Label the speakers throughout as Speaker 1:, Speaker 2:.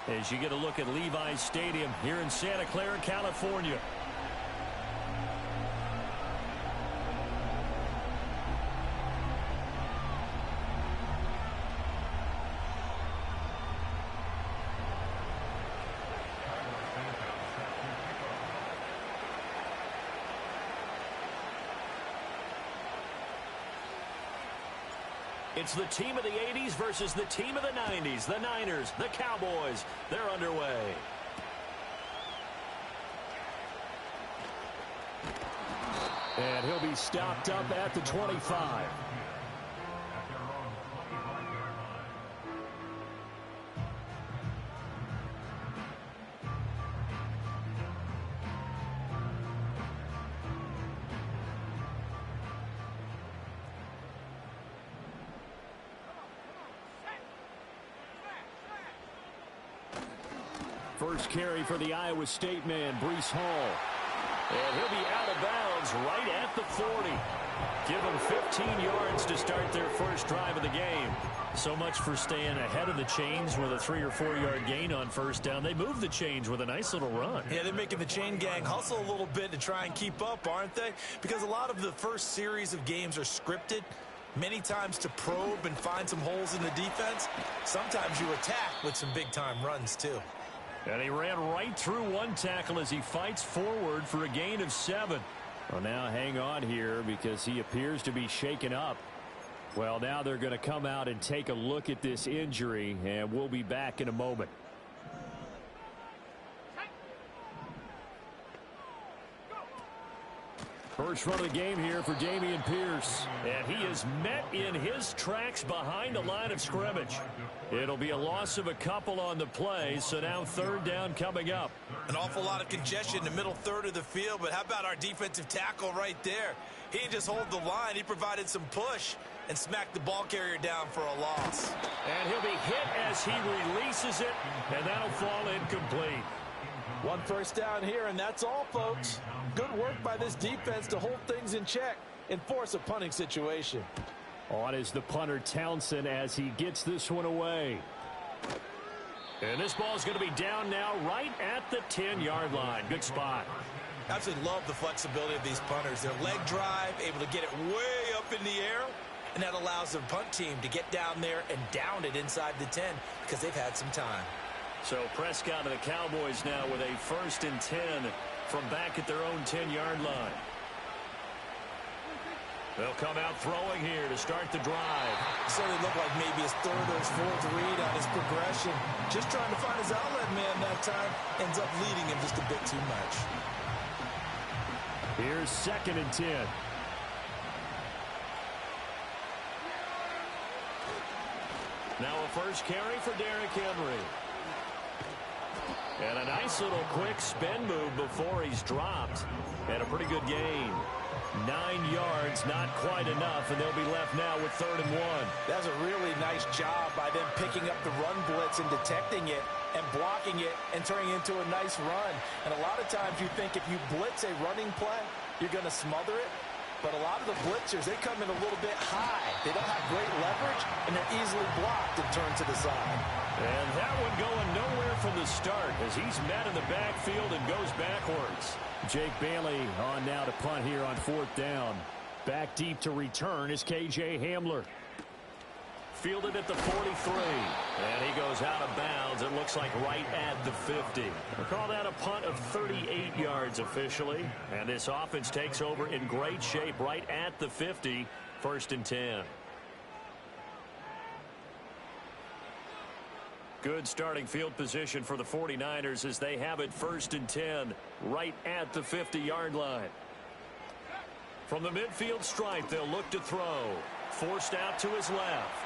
Speaker 1: as you get a look at Levi's Stadium here in Santa Clara, California. It's the team of the 80s versus the team of the 90s. The Niners, the Cowboys, they're underway. And he'll be stopped up at the 25. First carry for the Iowa State man, Breece Hall. And he'll be out of bounds right at the 40. Give them 15 yards to start their first drive of the game. So much for staying ahead of the chains with a 3 or 4 yard gain on first down. They move the chains with a nice little run.
Speaker 2: Yeah, they're making the chain gang hustle a little bit to try and keep up, aren't they? Because a lot of the first series of games are scripted. Many times to probe and find some holes in the defense. Sometimes you attack with some big-time runs, too.
Speaker 1: And he ran right through one tackle as he fights forward for a gain of 7. Well, now hang on here because he appears to be shaken up. Well, now they're going to come out and take a look at this injury, and we'll be back in a moment. First run of the game here for Dameon Pierce. And he is met in his tracks behind the line of scrimmage. It'll be a loss of a couple on the play, so now third down coming up.
Speaker 2: An awful lot of congestion in the middle third of the field, but how about our defensive tackle right there? He didn't just hold the line, he provided some push and smacked the ball carrier down for a loss.
Speaker 1: And he'll be hit as he releases it, and that'll fall incomplete.
Speaker 3: One first down here, and that's all, folks. Good work by this defense to hold things in check and force a punting situation.
Speaker 1: On is the punter, Townsend, as he gets this one away. And this ball is going to be down now right at the 10-yard line. Good spot.
Speaker 2: Absolutely love the flexibility of these punters. Their leg drive, able to get it way up in the air, and that allows the punt team to get down there and down it inside the 10 because they've had some time.
Speaker 1: So Prescott and the Cowboys now with a 1st and 10 from back at their own 10-yard line. They'll come out throwing here to start the drive.
Speaker 2: Certainly looked like maybe his third or his fourth read on his progression. Just trying to find his outlet man that time. Ends up leading him just a bit too much.
Speaker 1: Here's 2nd and 10. Now a first carry for Derrick Henry. And a nice little quick spin move before he's dropped. And a pretty good gain. 9 yards, not quite enough, and they'll be left now with 3rd and 1.
Speaker 3: That's a really nice job by them picking up the run blitz and detecting it and blocking it and turning it into a nice run. And a lot of times you think if you blitz a running play, you're going to smother it. But a lot of the blitzers, they come in a little bit high. They don't have great leverage, and they're easily blocked and turned to the side.
Speaker 1: And that one going nowhere from the start as he's met in the backfield and goes backwards. Jake Bailey on now to punt here on 4th down. Back deep to return is K.J. Hamler. Fielded at the 43. And he goes out of bounds. It looks like right at the 50. We'll call that a punt of 38 yards officially. And this offense takes over in great shape right at the 50. 1st and 10. Good starting field position for the 49ers as they have it 1st and 10 right at the 50-yard line. From the midfield stripe, they'll look to throw. Forced out to his left.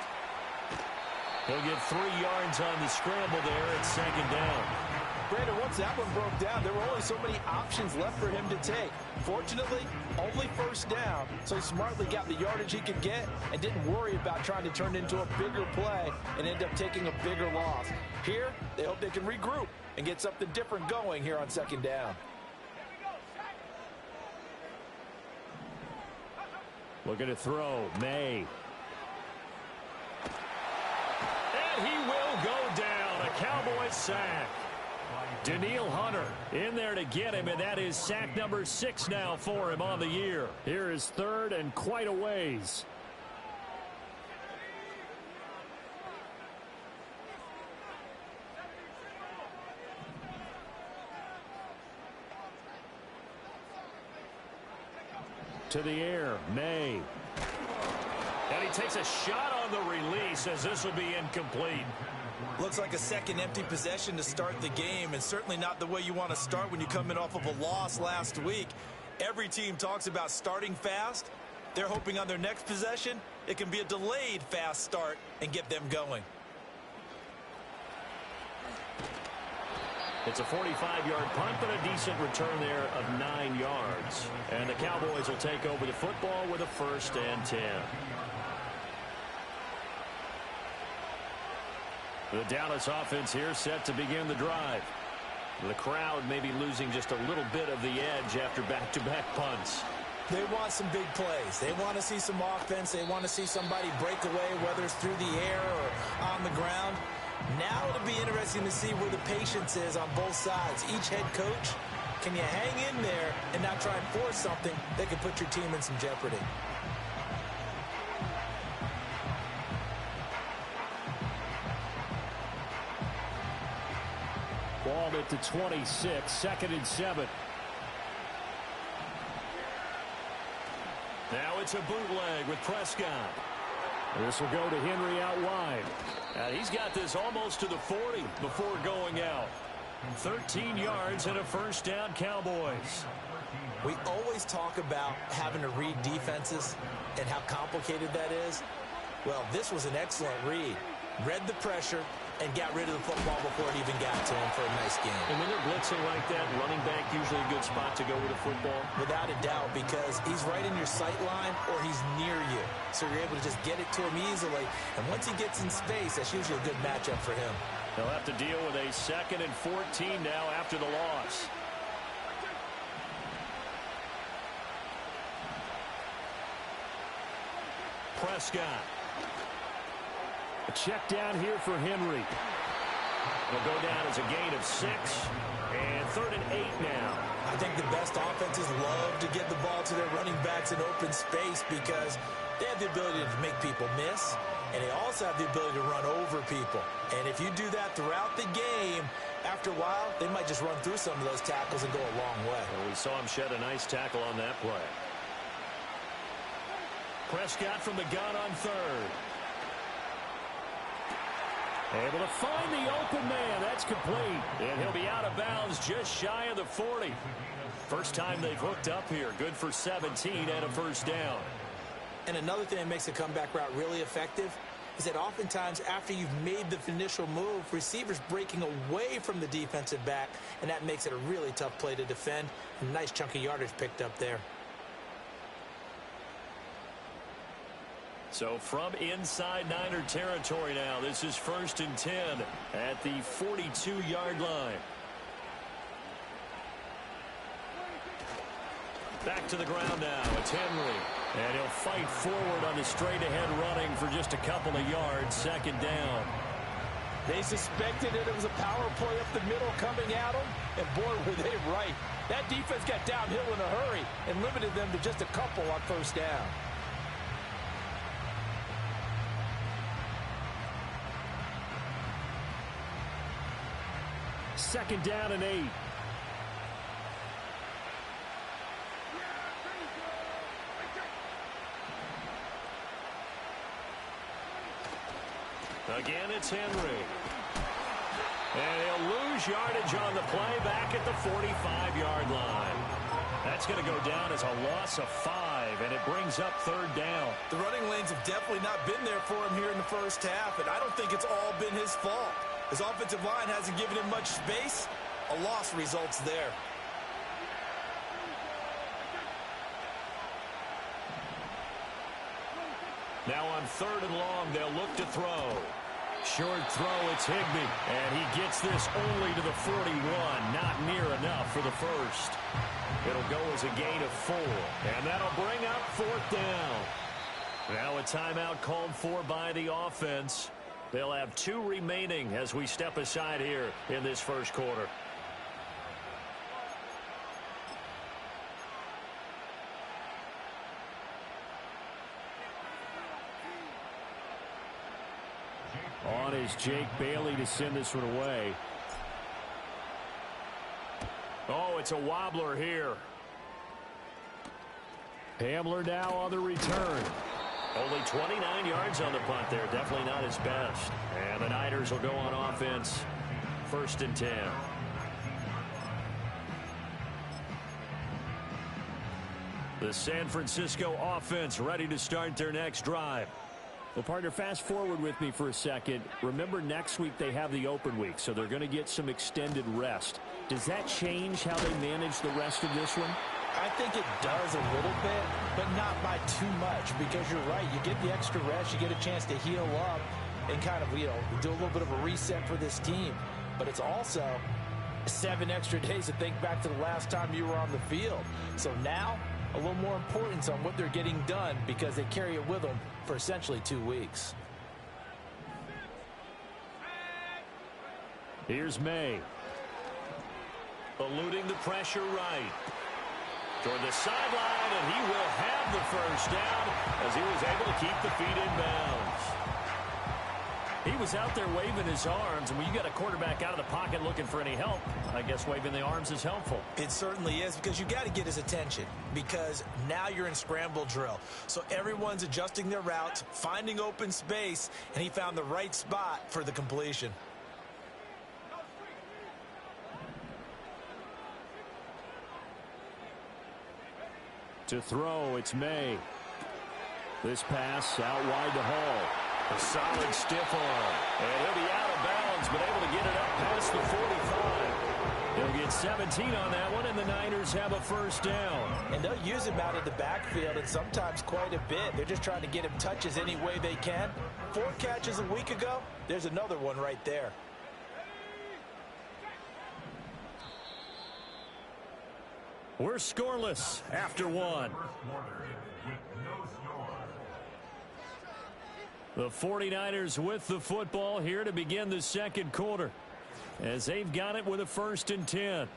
Speaker 1: He'll get 3 yards on the scramble there at 2nd down.
Speaker 3: Brandon, once that one broke down, there were only so many options left for him to take. Fortunately, only 1st down, so he smartly got the yardage he could get and didn't worry about trying to turn it into a bigger play and end up taking a bigger loss. Here, they hope they can regroup and get something different going here on 2nd down.
Speaker 1: Looking to throw, May. And he will go down. A Cowboys sack. Danielle Hunter in there to get him, and that is sack number 6 now for him on the year. Here is third and quite a ways. To the air, May. And he takes a shot on the release as this will be incomplete.
Speaker 2: Looks like a second empty possession to start the game, and certainly not the way you want to start when you come in off of a loss last week. Every team talks about starting fast. They're hoping on their next possession, it can be a delayed fast start and get them going.
Speaker 1: It's a 45-yard punt, but a decent return there of 9 yards. And the Cowboys will take over the football with a 1st and 10. The Dallas offense here set to begin the drive. The crowd may be losing just a little bit of the edge after back-to-back punts.
Speaker 3: They want some big plays. They want to see some offense. They want to see somebody break away, whether it's through the air or on the ground. Now it'll be interesting to see where the patience is on both sides. Each head coach, can you hang in there and not try and force something that could put your team in some jeopardy?
Speaker 1: Ball at the 26, 2nd and 7. Now it's a bootleg with Prescott. This will go to Henry out wide. And he's got this almost to the 40 before going out. 13 yards and a 1st down, Cowboys.
Speaker 3: We always talk about having to read defenses and how complicated that is. Well, this was an excellent read. Read the pressure and got rid of the football before it even got to him for a nice game.
Speaker 1: And when they're blitzing like that, running back usually a good spot to go with the football?
Speaker 3: Without a doubt, because he's right in your sight line or he's near you. So you're able to just get it to him easily. And once he gets in space, that's usually a good matchup for him.
Speaker 1: They'll have to deal with a 2nd and 14 now after the loss. Prescott. A check down here for Henry. It'll go down as a gain of 6. And 3rd and 8 now.
Speaker 3: I think the best offenses love to get the ball to their running backs in open space because they have the ability to make people miss, and they also have the ability to run over people. And if you do that throughout the game, after a while, they might just run through some of those tackles and go a long way.
Speaker 1: Well, we saw him shed a nice tackle on that play. Prescott from the gun on 3rd. Able to find the open man. That's complete. And he'll be out of bounds just shy of the 40. First time they've hooked up here. Good for 17 and a 1st down.
Speaker 3: And another thing that makes a comeback route really effective is that oftentimes after you've made the initial move, receivers breaking away from the defensive back, and that makes it a really tough play to defend. A nice chunk of yardage picked up there.
Speaker 1: So from inside Niner territory now, this is 1st and 10 at the 42-yard line. Back to the ground now. It's Henry. And he'll fight forward on the straight-ahead running for just a couple of yards. 2nd down.
Speaker 3: They suspected that it was a power play up the middle coming at them, and boy, were they right. That defense got downhill in a hurry and limited them to just a couple on 1st down.
Speaker 1: Second down and 8. Again, it's Henry. And he'll lose yardage on the play back at the 45-yard line. That's going to go down as a loss of 5, and it brings up 3rd down.
Speaker 2: The running lanes have definitely not been there for him here in the first half, and I don't think it's all been his fault. His offensive line hasn't given him much space. A loss results there.
Speaker 1: Now on 3rd and long, they'll look to throw. Short throw, it's Higbee. And he gets this only to the 41. Not near enough for the 1st. It'll go as a gain of 4. And that'll bring up 4th down. Now a timeout called for by the offense. They'll have 2 remaining as we step aside here in this first quarter. On is Jake Bailey to send this one away. Oh, it's a wobbler here. Hamler now on the return. Only 29 yards on the punt there. Definitely not his best. And the Niners will go on offense. 1st and 10. The San Francisco offense ready to start their next drive. Well, partner, fast forward with me for a second. Remember, next week they have the open week, so they're going to get some extended rest. Does that change how they manage the rest of this one?
Speaker 3: I think it does a little bit, but not by too much, because you're right. You get the extra rest, you get a chance to heal up and kind of, do a little bit of a reset for this team. But it's also 7 extra days to think back to the last time you were on the field. So now, a little more importance on what they're getting done because they carry it with them for essentially 2 weeks.
Speaker 1: Here's May. Eluding the pressure right. Toward the sideline, and he will have the first down as he was able to keep the feet in bounds. He was out there waving his arms, and when you got a quarterback out of the pocket looking for any help, I guess waving the arms is helpful.
Speaker 2: It certainly is, because you got to get his attention, because now you're in scramble drill. So everyone's adjusting their routes, finding open space, and he found the right spot for the completion.
Speaker 1: To throw, it's May. This pass out wide to Hall. A solid stiff arm. And he'll be out of bounds, but able to get it up past the 45. He'll get 17 on that one, and the Niners have a first down.
Speaker 3: And they'll use him out of the backfield, and sometimes quite a bit. They're just trying to get him touches any way they can. 4 catches a week ago. There's another one right there.
Speaker 1: We're scoreless after 1. The 49ers with the football here to begin the second quarter as they've got it with a 1st and 10.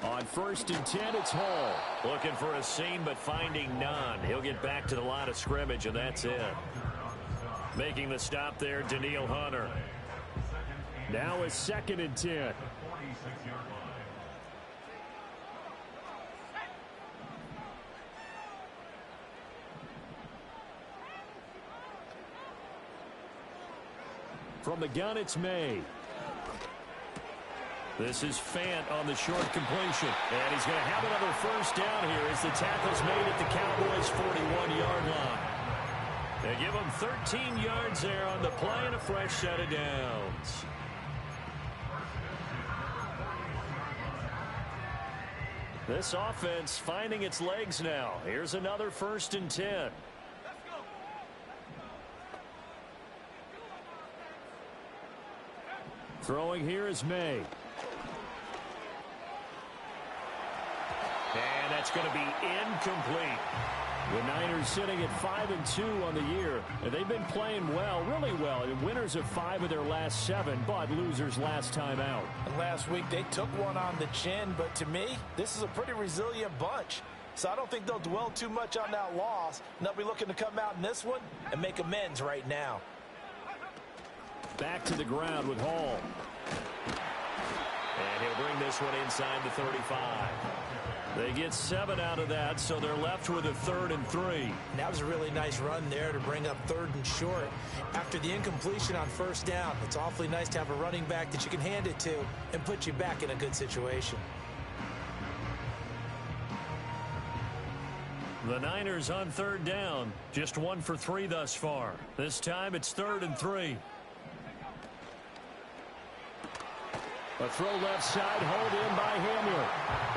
Speaker 1: On 1st and 10, it's Hall. Looking for a seam, but finding none. He'll get back to the line of scrimmage, and that's it. Making the stop there, Daniil Hunter. Now it's 2nd and 10. From the gun, it's May. This is Fant on the short completion. And he's going to have another first down here as the tackle's made at the Cowboys' 41-yard line. They give him 13 yards there on the play and a fresh set of downs. This offense finding its legs now. Here's another 1st and 10. Throwing here is May. And that's going to be incomplete. The Niners sitting at 5-2 on the year. And they've been playing well, really well. Winners of 5 of their last 7, but losers last time out.
Speaker 3: And last week they took one on the chin, but to me, this is a pretty resilient bunch. So I don't think they'll dwell too much on that loss. And they'll be looking to come out in this one and make amends right now.
Speaker 1: Back to the ground with Hall. And he'll bring this one inside the 35. They get 7 out of that, so they're left with a 3rd and 3.
Speaker 3: And that was a really nice run there to bring up 3rd and short. After the incompletion on 1st down, it's awfully nice to have a running back that you can hand it to and put you back in a good situation.
Speaker 1: The Niners on 3rd down, just 1 for 3 thus far. This time it's 3rd and 3. A throw left side, hauled in by Hamler.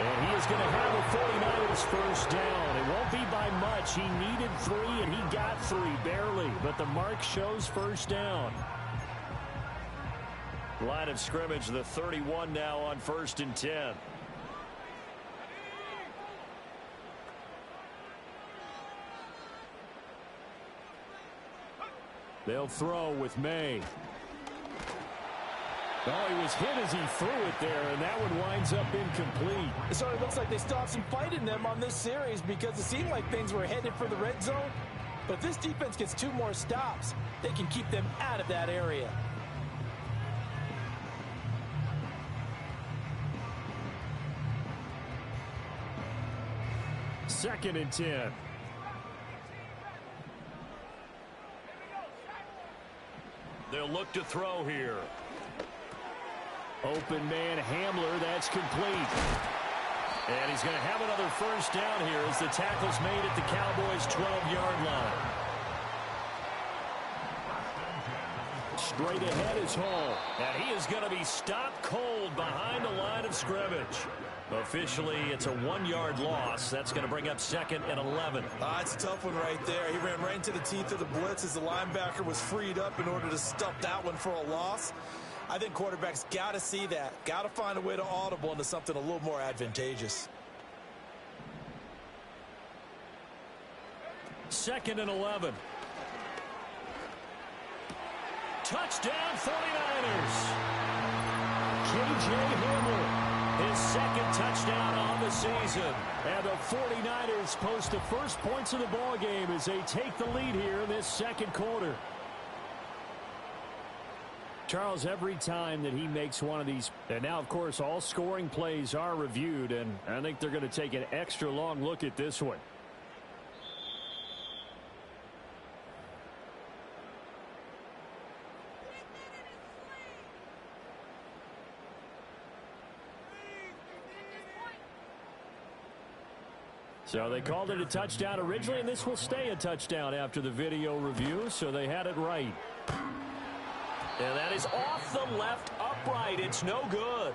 Speaker 1: And he is going to have a 49ers first down. It won't be by much. He needed 3, and he got 3, barely. But the mark shows first down. Line of scrimmage, the 31 now on 1st and 10. They'll throw with May. Oh, he was hit as he threw it there, and that one winds up incomplete.
Speaker 3: It sort of looks like they still have some fight in them on this series because it seemed like things were headed for the red zone. But if this defense gets 2 more stops, they can keep them out of that area.
Speaker 1: Second and 10. They'll look to throw here. Open man Hamler, that's complete. And he's going to have another first down here as the tackle's made at the Cowboys' 12-yard line. Straight ahead is Hall. And he is going to be stopped cold behind the line of scrimmage. Officially, it's a 1-yard loss. That's going to bring up 2nd and 11.
Speaker 2: It's a tough one right there. He ran right into the teeth of the blitz as the linebacker was freed up in order to stuff that one for a loss. I think quarterbacks got to see that. Got to find a way to audible into something a little more advantageous.
Speaker 1: 2nd and 11. Touchdown 49ers. K.J. Hamler, his 2nd touchdown on the season. And the 49ers post the first points of the ball game as they take the lead here in this 2nd quarter. Charles, every time that he makes one of these, and now, of course, all scoring plays are reviewed, and I think they're going to take an extra long look at this one. So they called it a touchdown originally, and this will stay a touchdown after the video review, so they had it right. And that is off the left upright. It's no good.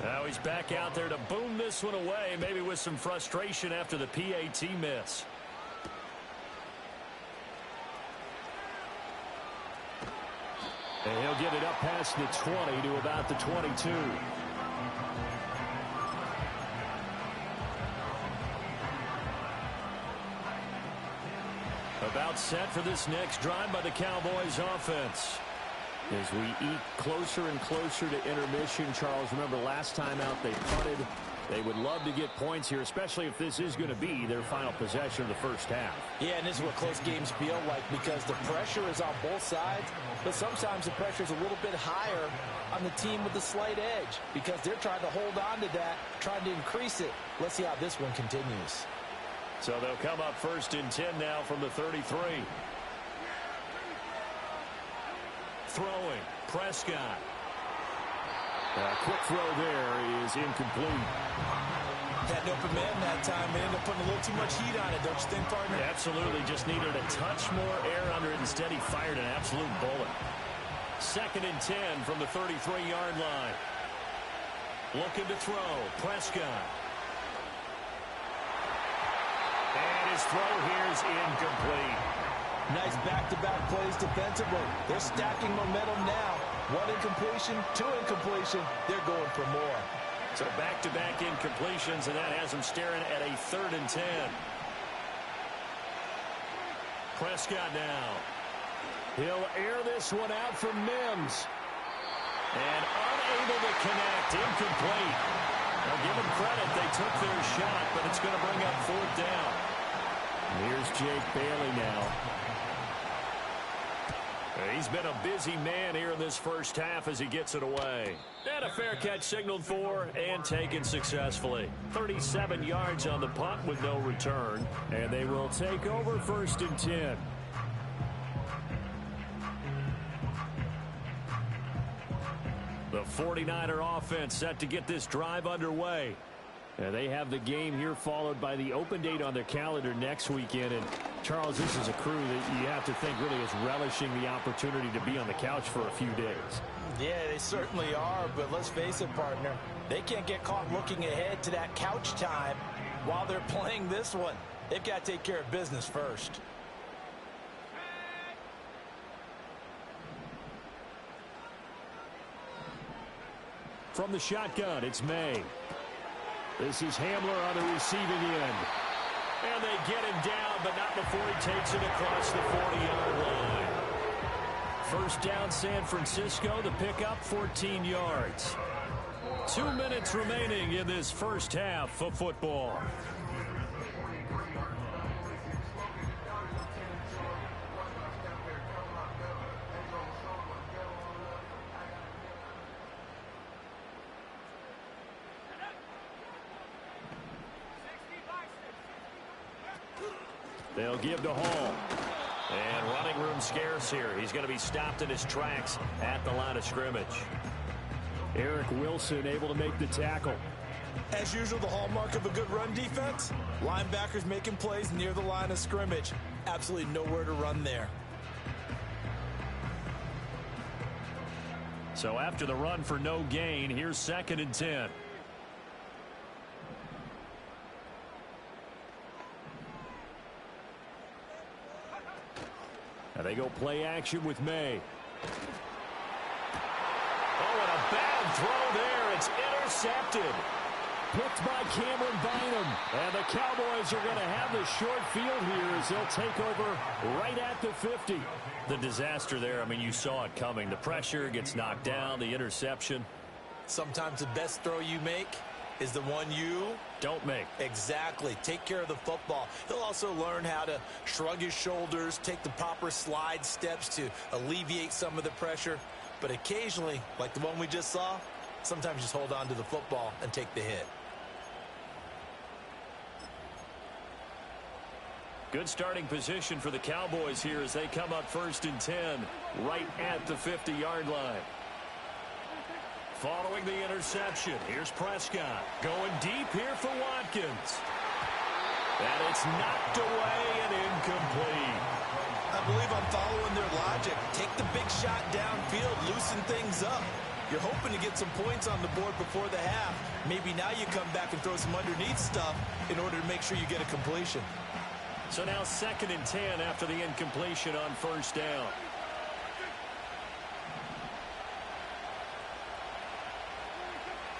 Speaker 1: Now he's back out there to boom this one away, maybe with some frustration after the PAT miss. And he'll get it up past the 20 to about the 22. About set for this next drive by the Cowboys offense. As we eat closer and closer to intermission, Charles, remember last time out they punted. They would love to get points here, especially if this is going to be their final possession of the first half.
Speaker 3: Yeah, and this is what close games feel like because the pressure is on both sides, but sometimes the pressure is a little bit higher on the team with the slight edge because they're trying to hold on to that, trying to increase it. Let's see how this one continues.
Speaker 1: So they'll come up 1st and 10 now from the 33. Throwing, Prescott. Quick throw there is incomplete.
Speaker 2: Had an open man that time. They ended up putting a little too much heat on it, don't you think, partner?
Speaker 1: Yeah, absolutely. Just needed a touch more air under it. Instead, he fired an absolute bullet. 2nd and 10 from the 33-yard line. Looking to throw. Prescott. And his throw here is incomplete.
Speaker 3: Nice back-to-back plays defensively. They're stacking momentum now. 1 incompletion, 2 incompletion. They're going for more.
Speaker 1: So back-to-back incompletions, and that has them staring at a 3rd and 10. Prescott now. He'll air this one out for Mims. And unable to connect. Incomplete. Now give them credit. They took their shot, but it's going to bring up 4th down. And here's Jake Bailey now. He's been a busy man here in this first half as he gets it away. And a fair catch signaled for and taken successfully. 37 yards on the punt with no return. And they will take over 1st and 10. The 49er offense set to get this drive underway. They have the game here followed by the open date on their calendar next weekend. And, Charles, this is a crew that you have to think really is relishing the opportunity to be on the couch for a few days.
Speaker 3: Yeah, they certainly are, but let's face it, partner. They can't get caught looking ahead to that couch time while they're playing this one. They've got to take care of business first.
Speaker 1: From the shotgun, it's May. This is Hamler on the receiving end. And they get him down, but not before he takes it across the 40-yard line. First down, San Francisco. The pickup, 14 yards. 2 minutes remaining in this first half of football. They'll give to Hall. And running room scarce here. He's going to be stopped in his tracks at the line of scrimmage. Eric Wilson able to make the tackle.
Speaker 3: As usual, the hallmark of a good run defense, linebackers making plays near the line of scrimmage. Absolutely nowhere to run there.
Speaker 1: So after the run for no gain, here's 2nd and 10. Now they go play action with May. Oh, and a bad throw there. It's intercepted. Picked by Cameron Bynum. And the Cowboys are going to have the short field here as they'll take over right at the 50. The disaster there, I mean, you saw it coming. The pressure gets knocked down, the interception.
Speaker 3: Sometimes the best throw you make is the one you
Speaker 1: don't make.
Speaker 3: Exactly. Take care of the football. He'll also learn how to shrug his shoulders, take the proper slide steps to alleviate some of the pressure. But occasionally, like the one we just saw, sometimes just hold on to the football and take the hit.
Speaker 1: Good starting position for the Cowboys here as they come up 1st and 10 right at the 50-yard line. Following the interception, here's Prescott going deep here for Watkins. And it's knocked away and incomplete.
Speaker 3: I believe I'm following their logic. Take the big shot downfield, loosen things up. You're hoping to get some points on the board before the half. Maybe now you come back and throw some underneath stuff in order to make sure you get a completion.
Speaker 1: So now 2nd and 10 after the incompletion on 1st down.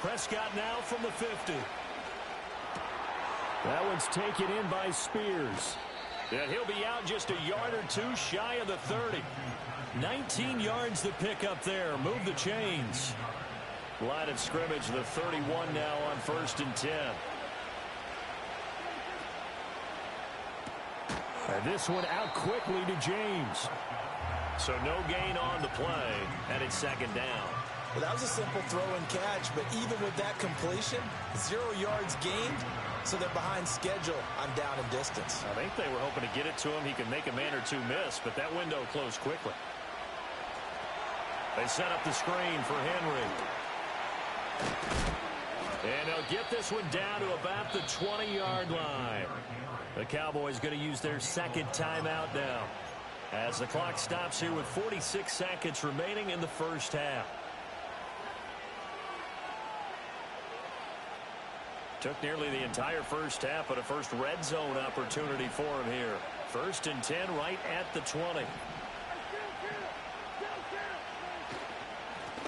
Speaker 1: Prescott now from the 50. That one's taken in by Spears. And he'll be out just a yard or two shy of the 30. 19 yards to pick up there. Move the chains. Line of scrimmage, the 31 now on 1st and 10. And this one out quickly to James. So no gain on the play, and it's 2nd down.
Speaker 3: Well, that was a simple throw and catch, but even with that completion, 0 yards gained, so they're behind schedule on down and distance.
Speaker 1: I think they were hoping to get it to him. He could make a man or two miss, but that window closed quickly. They set up the screen for Henry. And they'll get this one down to about the 20-yard line. The Cowboys going to use their 2nd timeout now as the clock stops here with 46 seconds remaining in the first half. Took nearly the entire first half, but a first red zone opportunity for him here. 1st and 10 right at the 20.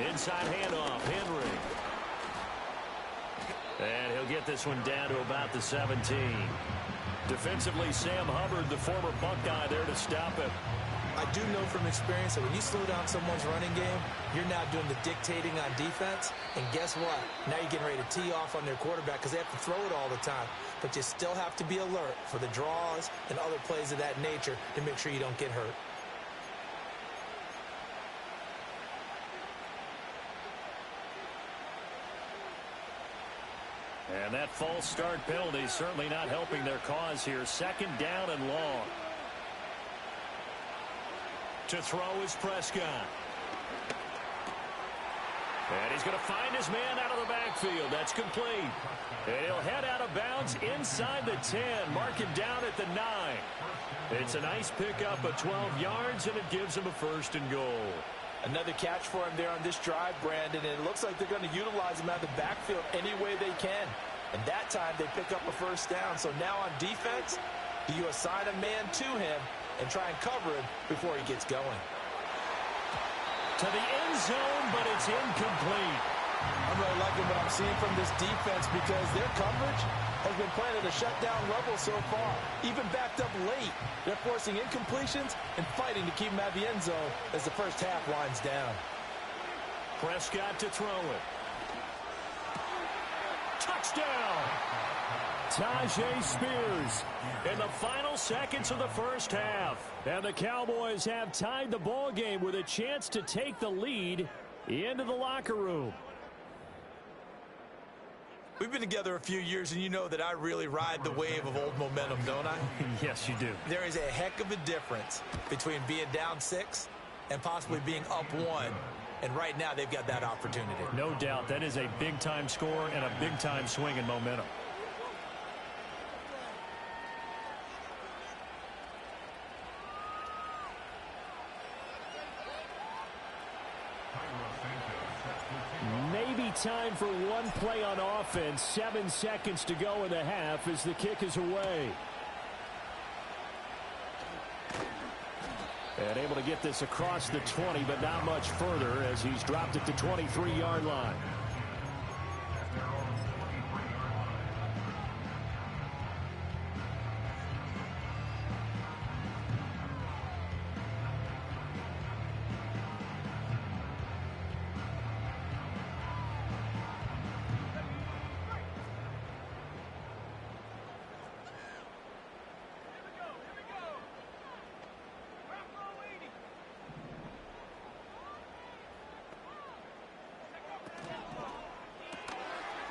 Speaker 1: Inside handoff, Henry. And he'll get this one down to about the 17. Defensively, Sam Hubbard, the former Buckeye, there to stop it.
Speaker 3: I do know from experience that when you slow down someone's running game, you're now doing the dictating on defense. And guess what? Now you're getting ready to tee off on their quarterback because they have to throw it all the time. But you still have to be alert for the draws and other plays of that nature to make sure you don't get hurt.
Speaker 1: And that false start penalty certainly not helping their cause here. 2nd down and long. To throw is Prescott. And he's going to find his man out of the backfield. That's complete. And he'll head out of bounds inside the 10. Mark him down at the 9. It's a nice pickup of 12 yards, and it gives him a 1st and goal.
Speaker 3: Another catch for him there on this drive, Brandon, and it looks like they're going to utilize him out of the backfield any way they can. And that time they pick up a first down. So now on defense, do you assign a man to him and try and cover him before he gets going?
Speaker 1: To the end zone, but it's incomplete.
Speaker 3: I'm really liking what I'm seeing from this defense because their coverage has been playing at a shutdown level so far. Even backed up late, they're forcing incompletions and fighting to keep them out of the end zone as the first half winds down.
Speaker 1: Prescott to throw it. Touchdown! Tajay Spears in the final seconds of the first half. And the Cowboys have tied the ball game with a chance to take the lead into the locker room.
Speaker 2: We've been together a few years, and you know that I really ride the wave of old momentum, don't I?
Speaker 1: Yes, you do.
Speaker 2: There is a heck of a difference between being down 6 and possibly being up 1. And right now, they've got that opportunity.
Speaker 1: No doubt. That is a big-time score and a big-time swing in momentum. Maybe time for one play on offense. 7 seconds to go in the half as the kick is away. And able to get this across the 20, but not much further as he's dropped at the 23-yard line.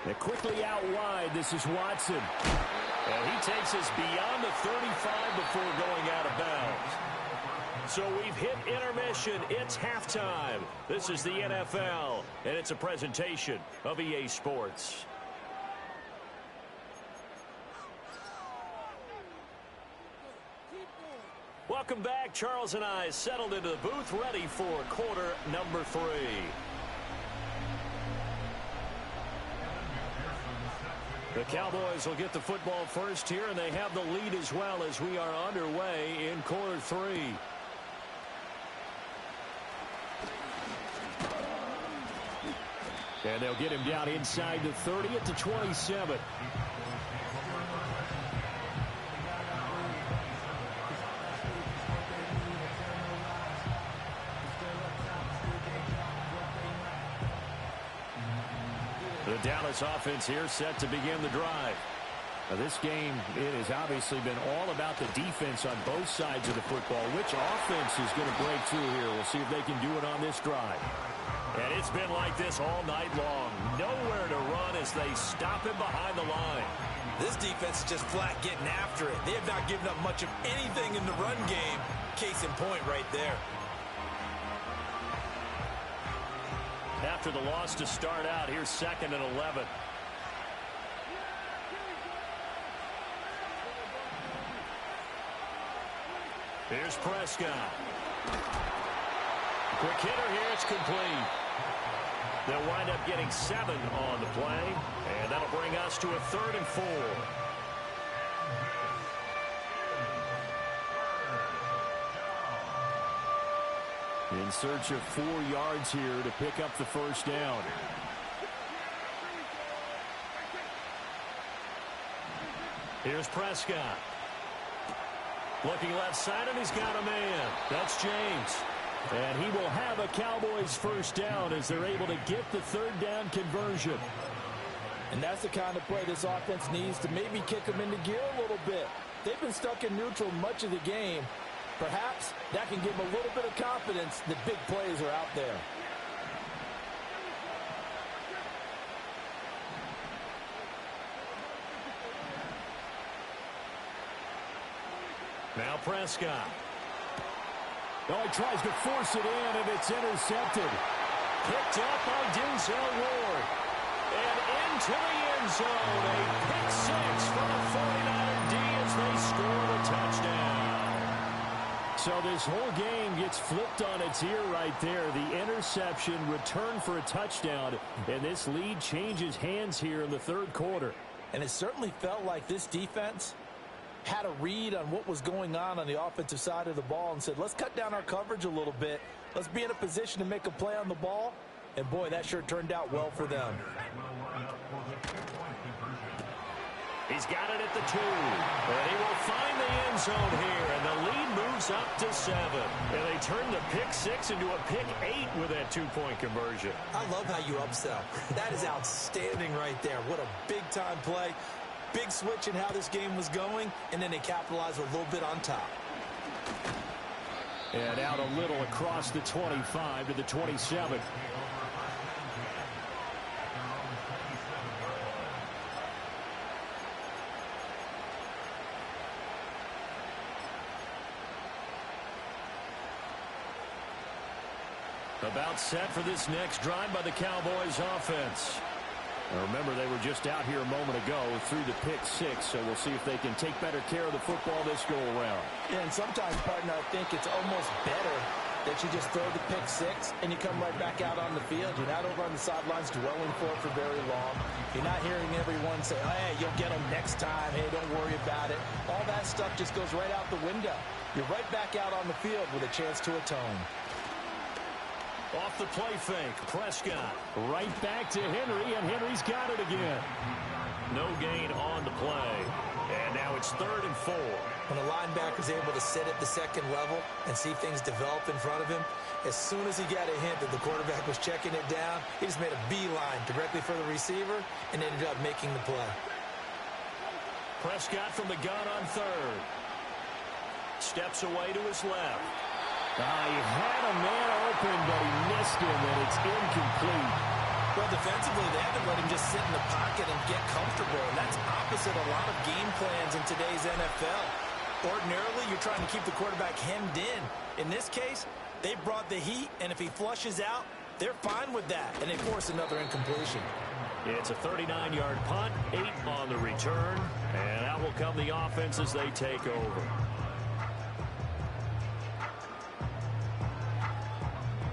Speaker 1: And quickly out wide, this is Watson. And he takes us beyond the 35 before going out of bounds. So we've hit intermission. It's halftime. This is the NFL, and it's a presentation of EA Sports. Welcome back. Charles and I settled into the booth, ready for quarter number 3. The Cowboys will get the football first here, and they have the lead as well as we are underway in quarter 3. And they'll get him down inside the 30 at the 27. The Dallas offense here set to begin the drive. Now this game, it has obviously been all about the defense on both sides of the football. Which offense is going to break through here? We'll see if they can do it on this drive. And it's been like this all night long. Nowhere to run as they stop him behind the line.
Speaker 2: This defense is just flat getting after it. They have not given up much of anything in the run game. Case in point right there.
Speaker 1: After the loss to start out, here's 2nd and 11. Here's Prescott. Quick hitter here, it's complete. They'll wind up getting 7 on the play, and that'll bring us to a 3rd and 4. In search of 4 yards here to pick up the first down. Here's Prescott. Looking left side, and he's got a man. That's James. And he will have a Cowboys first down as they're able to get the 3rd down conversion.
Speaker 3: And that's the kind of play this offense needs to maybe kick them into gear a little bit. They've been stuck in neutral much of the game. Perhaps that can give them a little bit of confidence that big plays are out there.
Speaker 1: Now Prescott. Oh, he tries to force it in, and it's intercepted. Picked up by Denzel Ward. And into the end zone. A pick 6 for the 49er D as they score the touchdown. So this whole game gets flipped on its ear right there. The interception, return for a touchdown, and this lead changes hands here in the third quarter.
Speaker 3: And it certainly felt like this defense had a read on what was going on the offensive side of the ball and said, let's cut down our coverage a little bit. Let's be in a position to make a play on the ball. And, boy, that sure turned out well for them.
Speaker 1: He's got it at the 2. And he will find the end zone here. And the lead moves up to 7. And they turn the pick 6 into a pick 8 with that 2-point conversion.
Speaker 3: I love how you upsell. That is outstanding right there. What a big-time play. Big switch in how this game was going. And then they capitalized a little bit on top.
Speaker 1: And out a little across the 25 to the 27. About set for this next drive by the Cowboys offense. Now remember, they were just out here a moment ago through the pick 6, so we'll see if they can take better care of the football this go around.
Speaker 3: Yeah, and sometimes, partner, I think it's almost better that you just throw the pick 6 and you come right back out on the field. You're not over on the sidelines dwelling for it for very long. You're not hearing everyone say, hey, you'll get them next time. Hey, don't worry about it. All that stuff just goes right out the window. You're right back out on the field with a chance to atone.
Speaker 1: Off the play fake, Prescott right back to Henry, and Henry's got it again. No gain on the play, and now it's 3rd and 4.
Speaker 3: When a linebacker's able to sit at the second level and see things develop in front of him, as soon as he got a hint that the quarterback was checking it down, he just made a beeline directly for the receiver and ended up making the play.
Speaker 1: Prescott from the gun on 3rd. Steps away to his left. He had a man open, but he missed him, and it's incomplete.
Speaker 3: Well, defensively, they haven't let him just sit in the pocket and get comfortable, and that's opposite a lot of game plans in today's NFL. Ordinarily, you're trying to keep the quarterback hemmed in. In this case, they brought the heat, and if he flushes out, they're fine with that, and they force another incompletion.
Speaker 1: It's a 39-yard punt, 8 on the return, and out will come the offense as they take over.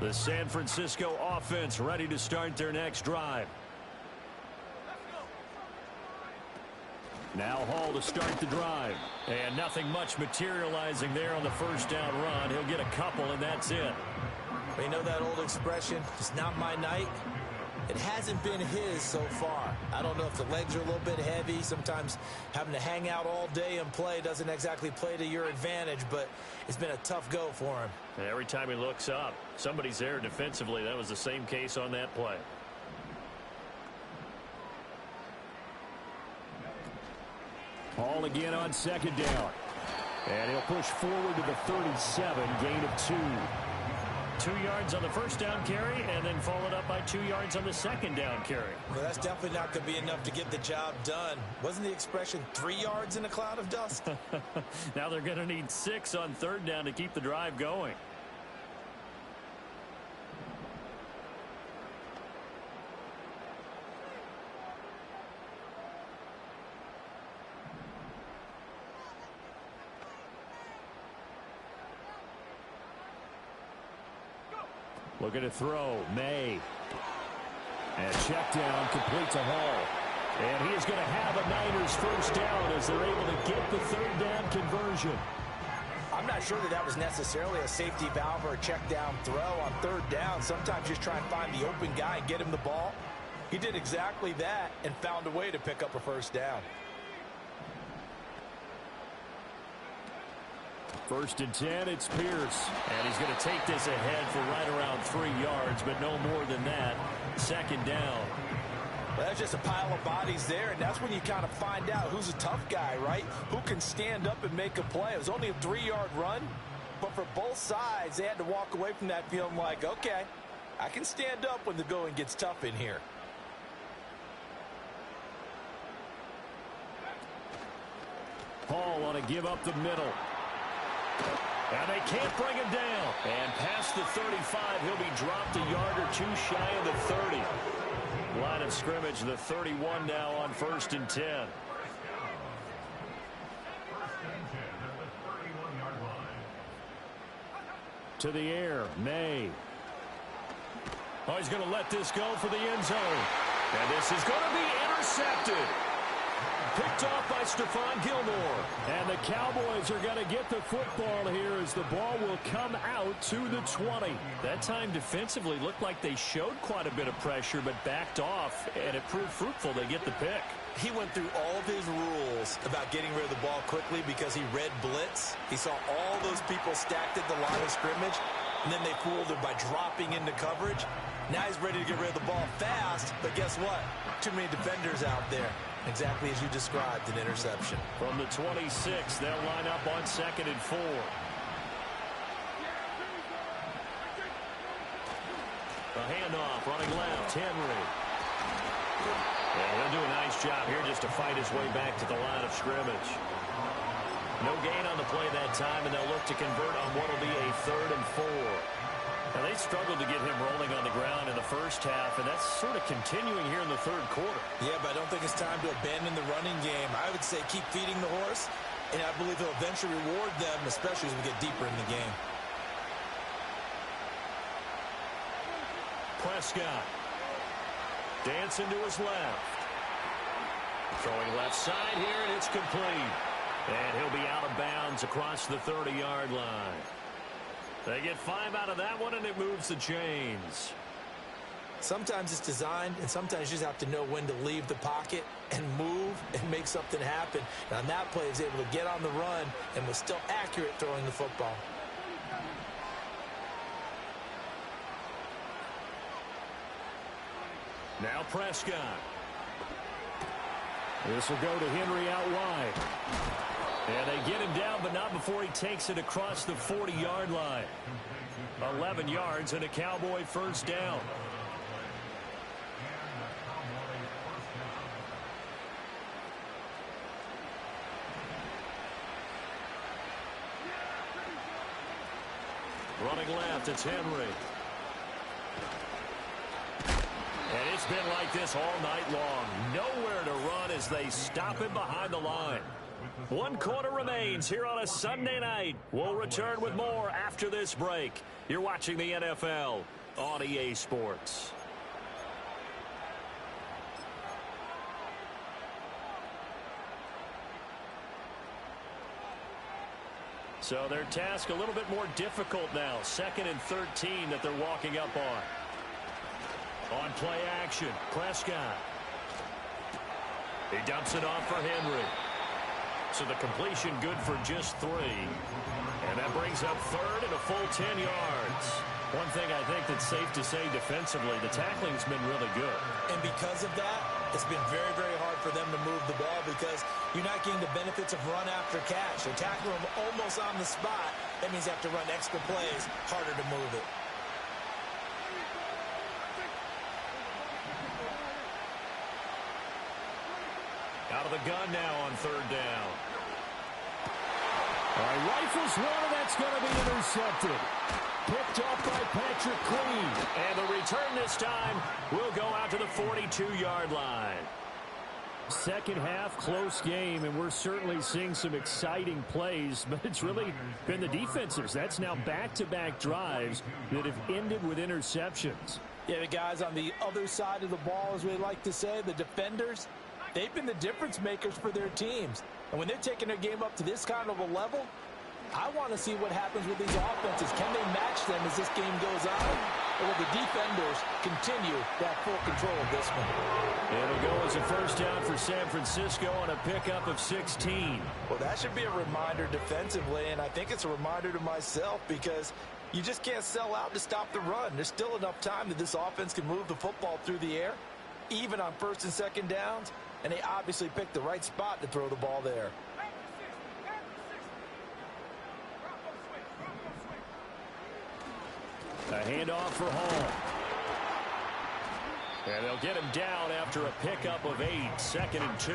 Speaker 1: The San Francisco offense ready to start their next drive. Now Hall to start the drive. And nothing much materializing there on the first down run. He'll get a couple, and that's it.
Speaker 3: You know that old expression, it's not my night? It hasn't been his so far. I don't know if the legs are a little bit heavy. Sometimes having to hang out all day and play doesn't exactly play to your advantage, but it's been a tough go for him.
Speaker 1: And every time he looks up, somebody's there defensively. That was the same case on that play. Hall again on 2nd down. And he'll push forward to the 37, gain of 2. 2 yards on the first down carry, and then followed up by 2 yards on the second down carry.
Speaker 3: Well, that's definitely not going to be enough to get the job done. Wasn't the expression 3 yards in a cloud of dust?
Speaker 1: Now they're going to need 6 on 3rd down to keep the drive going. Looking to throw, May. And check down, complete to Hall. And he is going to have a Niners first down as they're able to get the 3rd down conversion.
Speaker 3: I'm not sure that was necessarily a safety valve or a check down throw on 3rd down. Sometimes just try and find the open guy and get him the ball. He did exactly that and found a way to pick up a first down.
Speaker 1: 1st and 10, it's Pierce. And he's going to take this ahead for right around 3 yards, but no more than that. 2nd down.
Speaker 3: Well, that's just a pile of bodies there, and that's when you kind of find out who's a tough guy, right? Who can stand up and make a play. It was only a 3-yard run, but for both sides, they had to walk away from that feeling like, okay, I can stand up when the going gets tough in here.
Speaker 1: Hall on a give up the middle. And they can't bring him down. And past the 35, he'll be dropped a yard or 2 shy of the 30. Line of scrimmage, the 31 now on 1st and 10. To the air, May. Oh, he's going to let this go for the end zone. And this is going to be intercepted. Picked off by Stephon Gilmore. And the Cowboys are going to get the football here as the ball will come out to the 20. That time defensively looked like they showed quite a bit of pressure but backed off, and it proved fruitful. They get the pick.
Speaker 2: He went through all of his rules about getting rid of the ball quickly because he read blitz. He saw all those people stacked at the line of scrimmage, and then they fooled him by dropping into coverage. Now he's ready to get rid of the ball fast, but guess what? Too many defenders out there. Exactly as you described, an interception.
Speaker 1: From the 26, they'll line up on 2nd and 4. A handoff, running left, Henry. Yeah, he'll do a nice job here just to fight his way back to the line of scrimmage. No gain on the play that time, and they'll look to convert on what will be a 3rd and 4. Now, they struggled to get him rolling on the ground in the first half, and that's sort of continuing here in the 3rd quarter.
Speaker 2: Yeah, but I don't think it's time to abandon the running game. I would say keep feeding the horse, and I believe he'll eventually reward them, especially as we get deeper in the game.
Speaker 1: Prescott. Dancing to his left. Throwing left side here, and it's complete. And he'll be out of bounds across the 30-yard line. They get 5 out of that one, and it moves the chains.
Speaker 2: Sometimes it's designed, and sometimes you just have to know when to leave the pocket and move and make something happen. And on that play, he was able to get on the run and was still accurate throwing the football.
Speaker 1: Now Prescott. This will go to Henry out wide. And they get him down, but not before he takes it across the 40-yard line. 11 yards and a Cowboy first down. Running left, it's Henry. And it's been like this all night long. Nowhere to run as they stop him behind the line. 1 quarter remains here on a Sunday night. We'll return with more after this break. You're watching the NFL on EA Sports. So their task a little bit more difficult now. 2nd and 13 that they're walking up on. On play action, Prescott. He dumps it off for Henry. So the completion good for just 3. And that brings up 3rd and a full 10 yards. One thing I think that's safe to say defensively, the tackling's been really good.
Speaker 2: And because of that, it's been very, very hard for them to move the ball because you're not getting the benefits of run after catch. They tackle them almost on the spot. That means you have to run extra plays, harder to move it.
Speaker 1: Out of the gun now on 3rd down. All right, rifles one, and that's going to be intercepted. Picked off by Patrick Queen. And the return this time will go out to the 42-yard line. Second half, close game, and we're certainly seeing some exciting plays, but it's really been the defenses. That's now back-to-back drives that have ended with interceptions.
Speaker 3: Yeah, the guys on the other side of the ball, as we like to say, the defenders, they've been the difference makers for their teams. And when they're taking their game up to this kind of a level, I want to see what happens with these offenses. Can they match them as this game goes on? Or will the defenders continue to have full control of this one?
Speaker 1: It'll go as a first down for San Francisco on a pickup of 16.
Speaker 2: Well, that should be a reminder defensively, and I think it's a reminder to myself because you just can't sell out to stop the run. There's still enough time that this offense can move the football through the air, even on 1st and 2nd downs, and they obviously picked the right spot to throw the ball there.
Speaker 1: A handoff for Hall. And they'll get him down after a pickup of 8, 2nd and 2.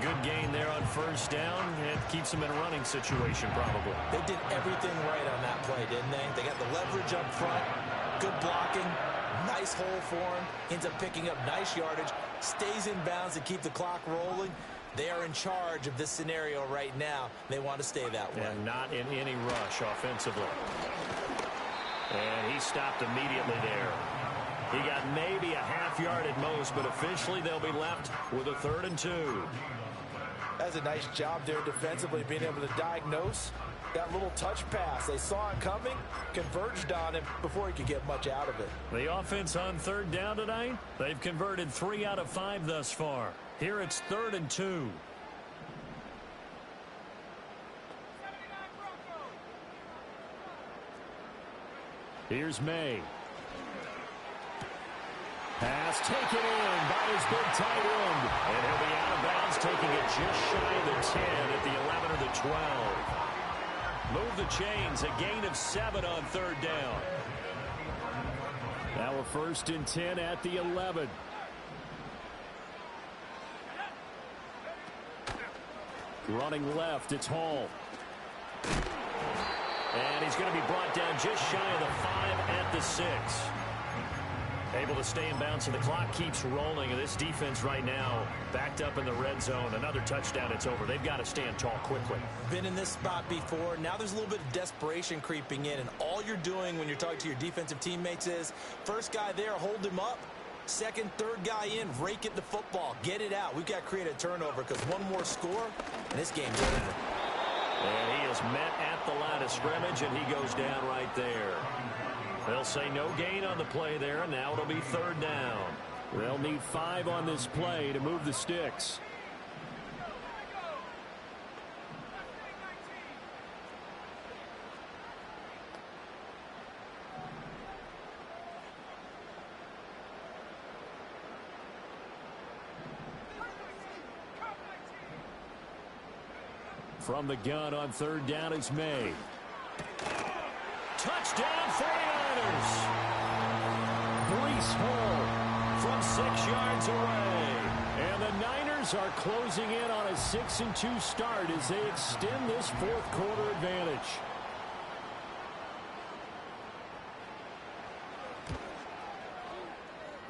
Speaker 1: Good gain there on 1st down. It keeps them in a running situation probably.
Speaker 2: They did everything right on that play, didn't they? They got the leverage up front, good blocking, nice hole for him, ends up picking up nice yardage, stays in bounds to keep the clock rolling. They are in charge of this scenario right now. They want to stay that way.
Speaker 1: And not in any rush offensively. And he stopped immediately there. He got maybe a half yard at most, but officially they'll be left with a 3rd and 2.
Speaker 3: That's a nice job there defensively, being able to diagnose that little touch pass. They saw it coming, converged on him before he could get much out of it.
Speaker 1: The offense on 3rd down tonight, they've converted 3 out of 5 thus far. Here it's 3rd and 2. Here's May. Pass taken in by his big tight end. And he'll be out of bounds, taking it just shy of the 10 at the 11 or the 12. Move the chains, a gain of 7 on 3rd down. Now a 1st and 10 at the 11. Running left, it's Hall. And he's going to be brought down just shy of the 5 at the 6. Able to stay in bounds, and the clock keeps rolling. And this defense right now backed up in the red zone. Another touchdown, it's over. They've got to stand tall quickly.
Speaker 3: Been in this spot before. Now there's a little bit of desperation creeping in. And all you're doing when you're talking to your defensive teammates is, first guy there, hold him up. Second, third guy in, rake at the football. Get it out. We've got to create a turnover because one more score, and this game's over.
Speaker 1: And he is met at the line of scrimmage, and he goes down right there. They'll say no gain on the play there, and now it'll be 3rd down. They'll need 5 on this play to move the sticks. From the gun on 3rd down is May. Touchdown 49ers. Breece Hall from 6 yards away. And the Niners are closing in on a 6-2 start as they extend this 4th quarter advantage.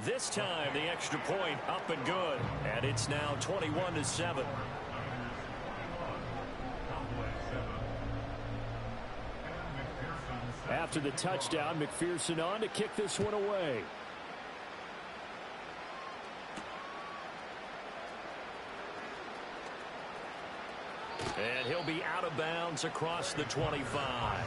Speaker 1: This time the extra point up and good. And it's now 21-7. After the touchdown, McPherson on to kick this one away. And he'll be out of bounds across the 25.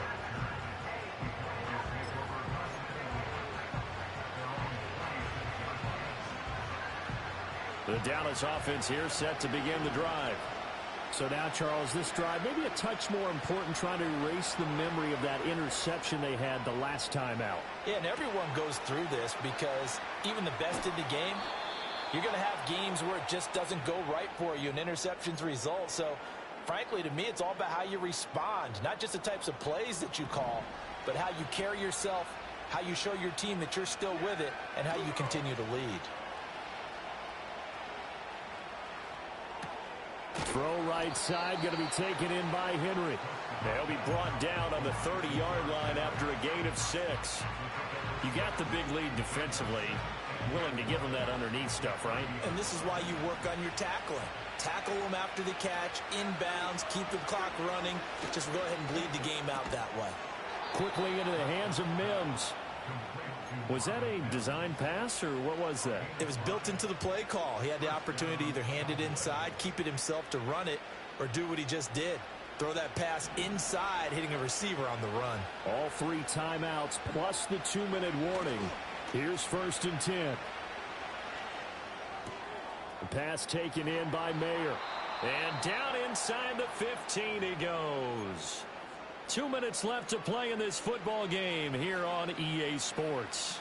Speaker 1: The Dallas offense here set to begin the drive. So now, Charles, this drive maybe a touch more important, trying to erase the memory of that interception they had the last time out.
Speaker 3: Yeah, and everyone goes through this because even the best in the game, you're going to have games where it just doesn't go right for you and interceptions result. So, frankly, to me, it's all about how you respond, not just the types of plays that you call, but how you carry yourself, how you show your team that you're still with it, and how you continue to lead.
Speaker 1: Throw right side, going to be taken in by Henry. They'll be brought down on the 30-yard line after a gain of 6. You got the big lead defensively. Willing to give them that underneath stuff, right?
Speaker 3: And this is why you work on your tackling. Tackle them after the catch, inbounds, keep the clock running. Just go ahead and bleed the game out that way.
Speaker 1: Quickly into the hands of Mims. Was that a design pass, or what was that?
Speaker 3: It was built into the play call. He had the opportunity to either hand it inside, keep it himself to run it, or do what he just did. Throw that pass inside, hitting a receiver on the run.
Speaker 1: All 3 timeouts plus the 2-minute warning. Here's 1st and 10. The pass taken in by Mayer. And down inside the 15 he goes. 2 minutes left to play in this football game here on EA Sports.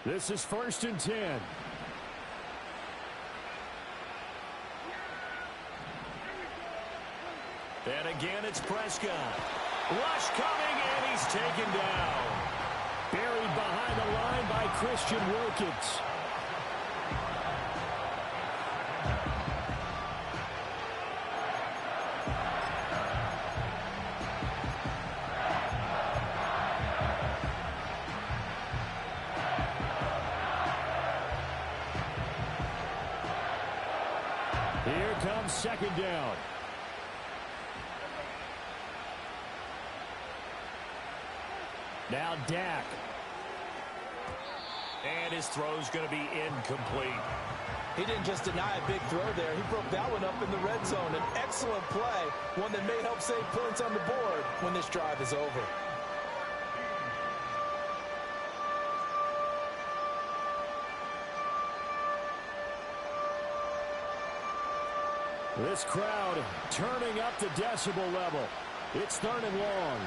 Speaker 1: This is 1st and 10. And again, it's Prescott. Rush coming, and he's taken down. Buried behind the line by Christian Wilkins. second down. Now Dak. And his throw's going to be incomplete.
Speaker 3: He didn't just deny a big throw there. He broke that one up in the red zone. An excellent play, one that may help save points on the board when this drive is over.
Speaker 1: This crowd turning up the decibel level. It's 3rd and long.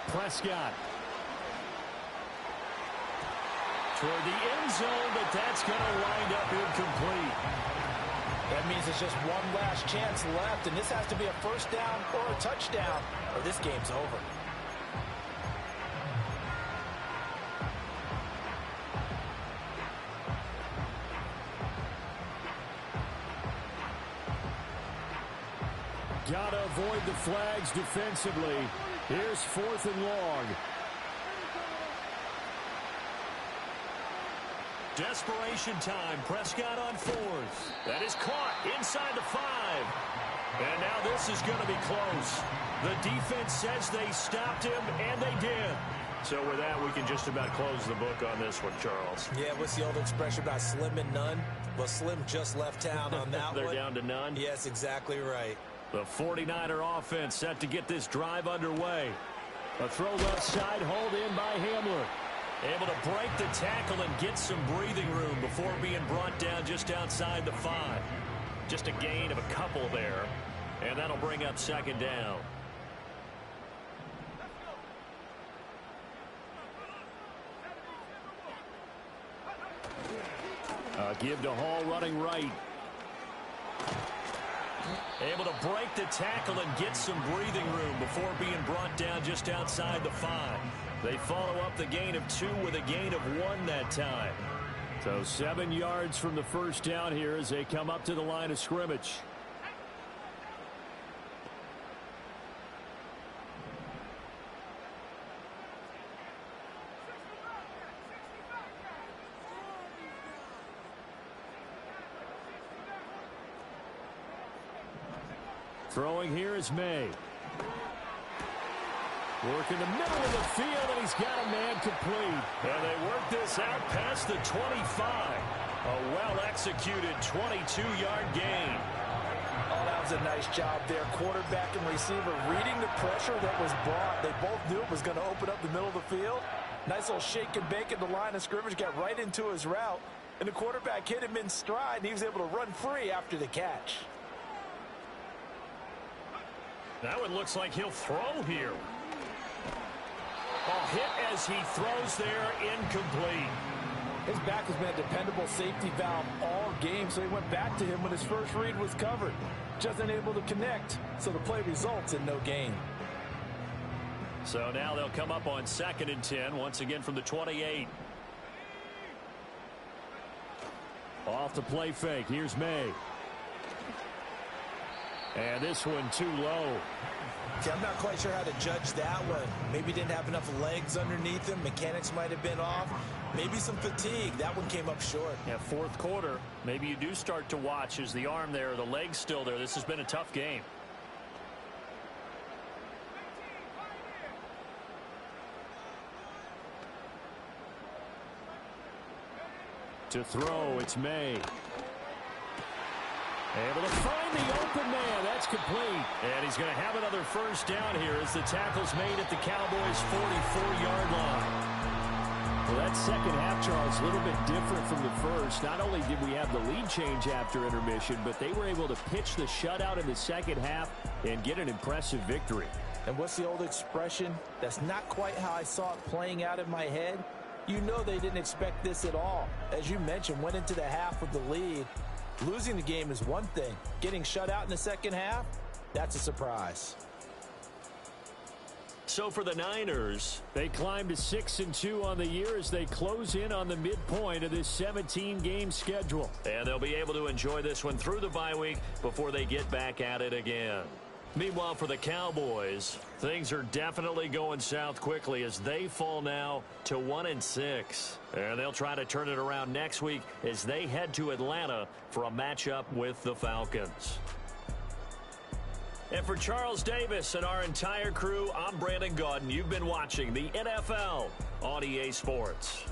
Speaker 1: Prescott. Toward the end zone, but that's going to wind up incomplete.
Speaker 3: That means it's just one last chance left, and this has to be a first down or a touchdown, or this game's over.
Speaker 1: Gotta avoid the flags defensively. Here's 4th and long. Desperation time. Prescott on 4th. That is caught inside the 5. And now this is going to be close. The defense says they stopped him, and they did. So with that, we can just about close the book on this one, Charles.
Speaker 3: Yeah, what's the old expression about slim and none? Well, Slim just left town on that
Speaker 1: They're
Speaker 3: one.
Speaker 1: down to none?
Speaker 3: Yes, exactly right.
Speaker 1: The 49er offense set to get this drive underway. A throw left side, hauled in by Hamler. Able to break the tackle and get some breathing room before being brought down just outside the 5. Just a gain of a couple there, and that'll bring up 2nd down. Give to Hall running right. Able to break the tackle and get some breathing room before being brought down just outside the 5. They follow up the gain of 2 with a gain of 1 that time. So 7 yards from the first down here as they come up to the line of scrimmage. Throwing here is May. Working the middle of the field, and he's got a man complete. And they work this out past the 25. A well-executed 22-yard gain.
Speaker 3: Oh, that was a nice job there. Quarterback and receiver reading the pressure that was brought. They both knew it was going to open up the middle of the field. Nice little shake and bake at the line of scrimmage. Got right into his route. And the quarterback hit him in stride, and he was able to run free after the catch.
Speaker 1: That one looks like he'll throw here. A hit as he throws there, incomplete.
Speaker 3: His back has been a dependable safety valve all game, so he went back to him when his first read was covered. Just unable to connect, so the play results in no gain.
Speaker 1: So now they'll come up on 2nd and 10, once again from the 28. Off the play fake, here's May. And this one too low.
Speaker 3: See, I'm not quite sure how to judge that one. Maybe didn't have enough legs underneath him. Mechanics might have been off. Maybe some fatigue. That one came up short.
Speaker 1: Yeah, 4th quarter. Maybe you do start to watch. Is the arm there, the leg's still there? This has been a tough game. To throw, it's May. Able to find the open man. That's complete. And he's going to have another first down here as the tackle's made at the Cowboys' 44-yard line. Well, that second half, Charles, a little bit different from the first. Not only did we have the lead change after intermission, but they were able to pitch the shutout in the second half and get an impressive victory.
Speaker 3: And what's the old expression? That's not quite how I saw it playing out in my head. You know they didn't expect this at all. As you mentioned, went into the half with the lead. Losing the game is one thing. Getting shut out in the second half, that's a surprise.
Speaker 1: So for the Niners, they climb to 6-2 on the year as they close in on the midpoint of this 17-game schedule. And they'll be able to enjoy this one through the bye week before they get back at it again. Meanwhile, for the Cowboys, things are definitely going south quickly as they fall now to 1-6. And they'll try to turn it around next week as they head to Atlanta for a matchup with the Falcons. And for Charles Davis and our entire crew, I'm Brandon Gaudin. You've been watching the NFL on EA Sports.